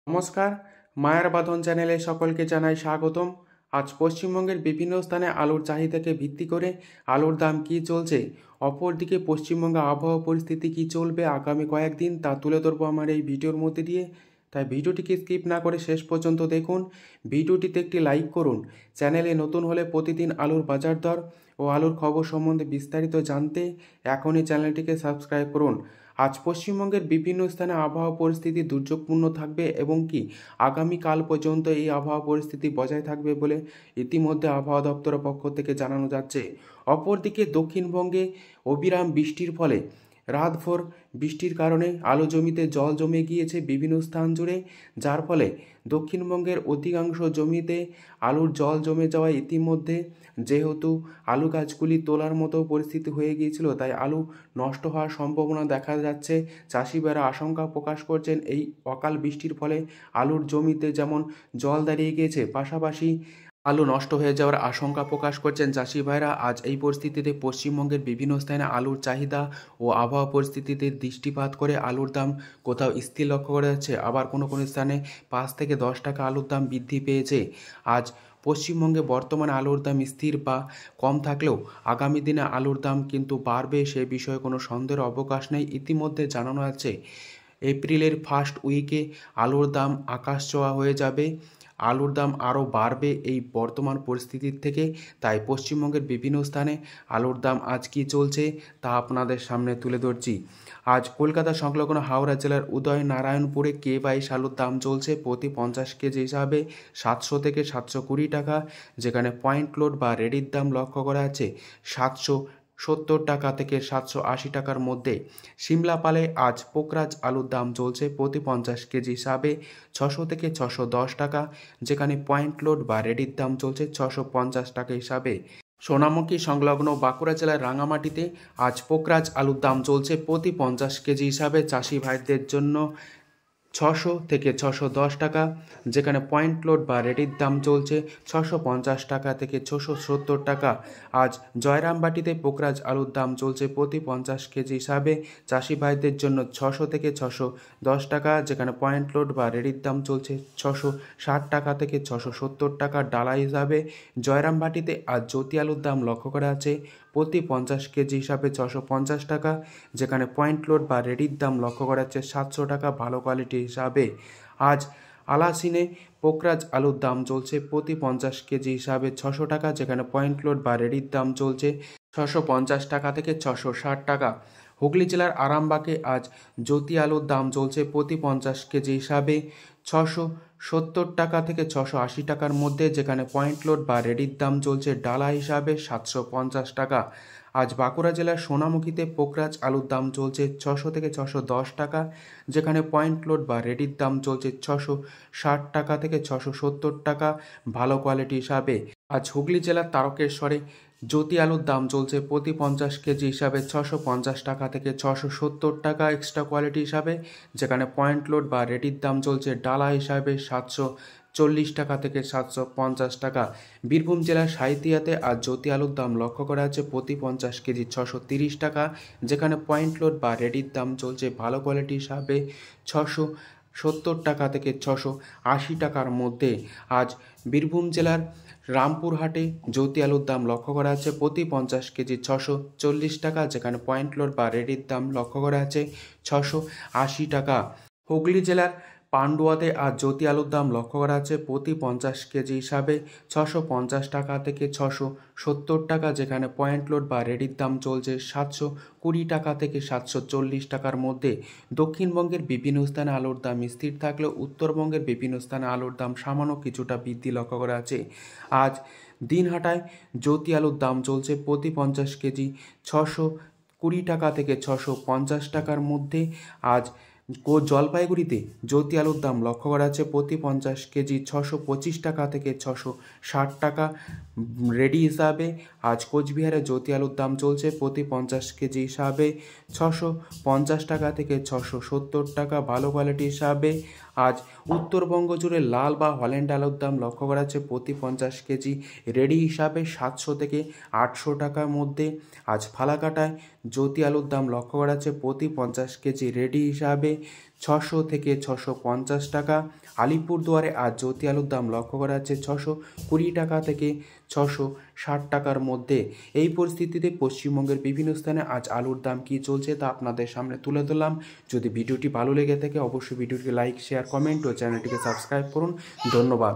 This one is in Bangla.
নমস্কার, মায়ার বাঁধন চ্যানেলে সকলকে জানাই স্বাগতম। আজ পশ্চিমবঙ্গের বিভিন্ন স্থানে আলুর চাহিদাকে ভিত্তি করে আলুর দাম কী চলছে, অপরদিকে পশ্চিমবঙ্গে আবহাওয়া পরিস্থিতি কী চলবে আগামী কয়েকদিন তা তুলে ধরবো আমার এই ভিডিওর মধ্যে দিয়ে। তাই ভিডিওটিকে স্কিপ না করে শেষ পর্যন্ত দেখুন। ভিডিওটিতে একটি লাইক করুন। চ্যানেলে নতুন হলে প্রতিদিন আলুর বাজার দর ও আলুর খবর সম্বন্ধে বিস্তারিত জানতে এখনই চ্যানেলটিকে সাবস্ক্রাইব করুন। আজ পশ্চিমবঙ্গের বিভিন্ন স্থানে আবহাওয়া পরিস্থিতি দুর্যোগপূর্ণ থাকবে এবং কি আগামীকাল পর্যন্ত এই আবহাওয়া পরিস্থিতি বজায় থাকবে বলে ইতিমধ্যে আবহাওয়া দপ্তরের পক্ষ থেকে জানানো যাচ্ছে। অপরদিকে দক্ষিণবঙ্গে অবিরাম বৃষ্টির ফলে রাতভর বৃষ্টির কারণে আলু জমিতে জল জমে গিয়েছে বিভিন্ন স্থান জুড়ে, যার ফলে দক্ষিণবঙ্গের অধিকাংশ জমিতে আলুর জল জমে যাওয়ায় ইতিমধ্যে যেহেতু আলু গাছগুলি তোলার মতো পরিস্থিতি হয়ে গিয়েছিল, তাই আলু নষ্ট হওয়ার সম্ভাবনা দেখা যাচ্ছে। চাষিভাইরা আশঙ্কা প্রকাশ করছেন এই অকাল বৃষ্টির ফলে আলুর জমিতে যেমন জল দাঁড়িয়ে গিয়েছে, পাশাপাশি আলু নষ্ট হয়ে যাওয়ার আশঙ্কা প্রকাশ করছেন চাষি ভাইরা। আজ এই পরিস্থিতিতে পশ্চিমবঙ্গের বিভিন্ন স্থানে আলুর চাহিদা ও আবহাওয়া পরিস্থিতিতে দৃষ্টিপাত করে আলুর দাম কোথাও স্থির লক্ষ্য করা যাচ্ছে, আবার কোনো কোনো স্থানে 5 থেকে 10 টাকা আলুর দাম বৃদ্ধি পেয়েছে। আজ পশ্চিমবঙ্গে বর্তমানে আলুর দাম স্থির বা কম থাকলেও আগামী দিনে আলুর দাম কিন্তু বাড়বে, সে বিষয়ে কোনো সন্দেহের অবকাশ নেই। ইতিমধ্যে জানানো আছে এপ্রিলের ফার্স্ট উইকে আলুর দাম আকাশ ছোঁয়া হয়ে যাবে, আলুর দাম আরও বাড়বে এই বর্তমান পরিস্থিতির থেকে। তাই পশ্চিমবঙ্গের বিভিন্ন স্থানে আলুর দাম আজ কী চলছে তা আপনাদের সামনে তুলে ধরছি। আজ কলকাতা সংলগ্ন হাওড়া জেলার উদয়নারায়ণপুরে K22 আলুর দাম চলছে প্রতি 50 কেজি হিসাবে 700 থেকে 720 টাকা, যেখানে পয়েন্ট লোড বা রেডির দাম লক্ষ্য করা আছে 770 টাকা থেকে 780 টাকার মধ্যে। সিমলাপালে আজ পোকরাজ আলুর দাম চলছে প্রতি 50 কেজি হিসাবে 600 থেকে 610 টাকা, যেখানে পয়েন্ট লোড বা রেডির দাম চলছে 650 টাকা হিসাবে। সোনামুখী সংলগ্ন বাঁকুড়া জেলার রাঙামাটিতে আজ পোকরাজ আলুর দাম চলছে প্রতি 50 কেজি হিসাবে চাষি ভাইদের জন্য 600 থেকে 610 টাকা, যেখানে পয়েন্ট লোড বা রেডির দাম চলছে 650 টাকা থেকে 670 টাকা। আজ জয়রামবাটিতে পোকরাজ আলুর দাম চলছে প্রতি 50 কেজি হিসাবে চাষি ভাইদের জন্য 600 থেকে 610 টাকা, যেখানে পয়েন্ট লোড বা রেডির দাম চলছে 660 টাকা থেকে 670 টাকা ডালা হিসাবে। জয়রামবাটিতে আজ জ্যোতি আলুর দাম লক্ষ্য করা আছে প্রতি 50 কেজি হিসাবে 650 টাকা, যেখানে পয়েন্ট লোড বা রেডির দাম লক্ষ্য করা যাচ্ছে 700 টাকা ভালো কোয়ালিটি হিসাবে। আজ আলাসিনে পোকরাজ আলুর দাম চলছে প্রতি 50 কেজি হিসাবে 600 টাকা, যেখানে পয়েন্ট লোড বা রেডির দাম চলছে 650 টাকা থেকে 660 টাকা। হুগলি জেলার আরামবাগে আজ জ্যোতি আলুর দাম চলছে প্রতি 50 কেজি হিসাবে 670 টাকা থেকে 680 টাকার মধ্যে, যেখানে পয়েন্ট লোড বা রেডির দাম চলছে ডালা হিসাবে 750 টাকা। আজ বাঁকুড়া জেলার সোনামুখীতে পোকরাজ আলুর দাম চলছে 600 থেকে 610 টাকা, যেখানে পয়েন্ট লোড বা রেডির দাম চলছে 660 টাকা থেকে 670 টাকা ভালো কোয়ালিটি হিসাবে। আজ হুগলি জেলার তারকেশ্বরে জ্যোতি আলুর দাম চলছে প্রতি 50 কেজি হিসাবে 650 টাকা থেকে 670 টাকা এক্সট্রা কোয়ালিটি হিসাবে, যেখানে পয়েন্ট লোড বা রেডির দাম চলছে ডালা হিসাবে 740 টাকা থেকে 750 টাকা। বীরভূম জেলার সাঁইথিয়াতে আজ জ্যোতি আলুর দাম লক্ষ্য করা আছে প্রতি 50 কেজি 630 টাকা, যেখানে পয়েন্ট লোড বা রেডির দাম চলছে ভালো কোয়ালিটি হিসাবে 670 টাকা থেকে 680 টাকার মধ্যে। আজ বীরভূম জেলার রামপুরহাটে জ্যোতি আলুর দাম লক্ষ্য করা আছে প্রতি 50 কেজি 640 টাকা, যেখানে পয়েন্ট লোড বা রেডির দাম লক্ষ্য করা আছে 680 টাকা। হুগলি জেলার পান্ডুয়াতে আজ জ্যোতি আলুর দাম লক্ষ্য করা আছে প্রতি 50 কেজি হিসাবে 650 টাকা থেকে 670 টাকা, যেখানে পয়েন্ট লোড বা রেডির দাম চলছে 720 টাকা থেকে 740 টাকার মধ্যে। দক্ষিণবঙ্গের বিভিন্ন স্থানে আলুর দাম স্থির থাকলেও উত্তরবঙ্গের বিভিন্ন স্থানে আলুর দাম সামান্য কিছুটা বৃদ্ধি লক্ষ্য করা আছে। আজ দিনহাটায় জ্যোতি আলুর দাম চলছে প্রতি 50 কেজি 620 টাকা থেকে 650 টাকার মধ্যে। আজ জলপাইগুড়িতে জ্যোতি আলুর দাম লক্ষ্য করা আছে প্রতি 50 কেজি 625 টাকা থেকে 660 টাকা রেডি হিসাবে। আজ কোচবিহারে জ্যোতি আলুর দাম চলছে প্রতি 50 কেজি হিসাবে 650 টাকা থেকে 670 টাকা ভালো কোয়ালিটি হিসাবে। আজ উত্তরবঙ্গ জুড়ে লাল বা হল্যান্ড আলুর দাম লক্ষ্য করা যাচ্ছে প্রতি 50 কেজি রেডি হিসাবে 700 থেকে 800 টাকার মধ্যে। আজ ফালাকাটায় জ্যোতি আলুর দাম লক্ষ্য করা যাচ্ছে প্রতি 50 কেজি রেডি হিসাবে 600 থেকে 650 টাকা। আলিপুরদুয়ারে আজ জ্যোতি আলুর দাম লক্ষ্য করা যাচ্ছে 620 টাকা থেকে 660 টাকার মধ্যে। এই পরিস্থিতিতে পশ্চিমবঙ্গের বিভিন্ন স্থানে আজ আলুর দাম কী চলছে তা আপনাদের সামনে তুলে ধরলাম। যদি ভিডিওটি ভালো লেগে থাকে অবশ্যই ভিডিওটিকে লাইক, শেয়ার, কমেন্ট ও চ্যানেলটিকে সাবস্ক্রাইব করুন। ধন্যবাদ।